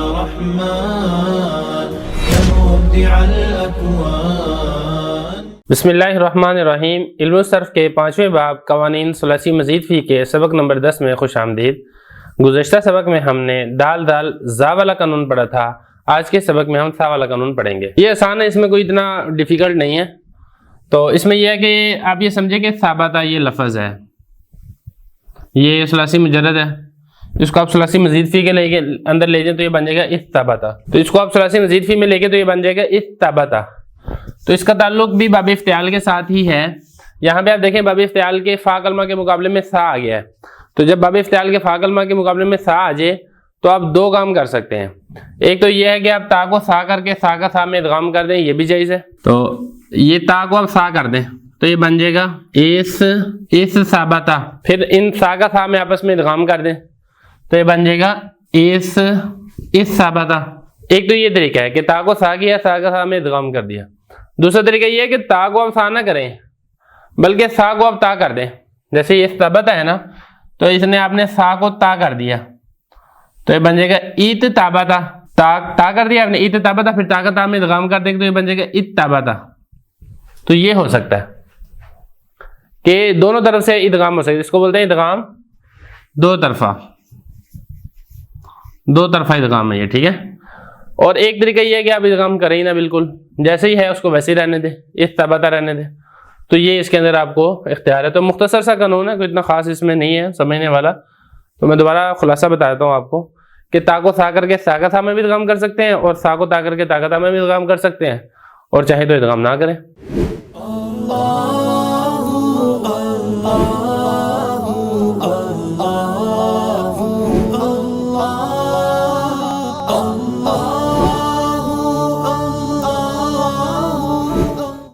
रहमान या मुब्दिअल अकवान। बिस्मिल्लाहिर्रहमानिर्रहीम। इल्मुस सर्फ के 5वें बाब कवानीन सुलासी मजीद फ़ी के सबक नंबर 10 में खुश आमदीद। गुज़श्ता सबक में हमने दाल दाल जा वाला कानून पढ़ा था। आज के सबक में हम सा वाला कानून पढ़ेंगे। ये आसान है, इसमें कोई इतना डिफ़िकल्ट नहीं है। तो इसमें यह है कि आप ये समझे कि साबाता ये लफ्ज़ है, ये सुलासी मुजर्रद है। इसको आप सुलासी मजीद फ़ी के लेके अंदर ले जाए तो ये बन जाएगा इस्ताबता। तो इसको आप सुलासी मजीद फ़ी में लेके तो ये बन जाएगा इस्ताबता। तो इसका ताल्लुक भी बाब इफ्तियाल के साथ ही है। यहाँ पे आप देखें बाब इफ्तियाल के फ़ा कलमा के मुकाबले में सा आ गया है। तो जब बाब इफ्तियाल के फ़ा कलमा के मुकाबले में सा आ जाए तो आप दो काम कर सकते हैं। एक तो ये है कि आप ता को सा करके सा का सा में इदगाम कर दें, ये भी जायज़ है। तो ये ता को आप सा कर दें तो ये बन जाएगा इस साबता। फिर इन सा का सा में आपस में इदगाम कर दें तो ये बन जाएगा इस साबता। एक तो ये तरीका है कि ता को सा किया, सा का सा में इदगाम कर दिया। दूसरा तरीका ये है कि ता को आप सा ना करें बल्कि सा को आप ता कर दें। जैसे ये साबता है ना, तो इसने आपने सा को ता कर दिया तो ये बन जाएगा इत ताबता। ता कर दिया आपने इत ताबता, फिर ता का ता में इदगाम कर देंगे तो ये बन जाएगा इत ताबता। तो ये हो सकता है कि दोनों तरफ से इदगाम हो सकता है। इसको बोलते हैं इदगाम दो तरफा इदगाम है ये, ठीक है। और एक तरीका ये है कि आप इदगाम करें ही ना, बिल्कुल जैसे ही है उसको वैसे ही रहने दें, इस तबता रहने दें। तो ये इसके अंदर आपको इख्तियार है। तो मुख्तसर सा कानून है, कोई इतना खास इसमें नहीं है समझने वाला। तो मैं दोबारा खुलासा बताता हूँ आपको कि ता को सा करके सा का सा में भी इदगाम कर सकते हैं और सा को ता करके ता का ता में भी इदगाम कर सकते हैं, और चाहे तो इदगाम ना करें।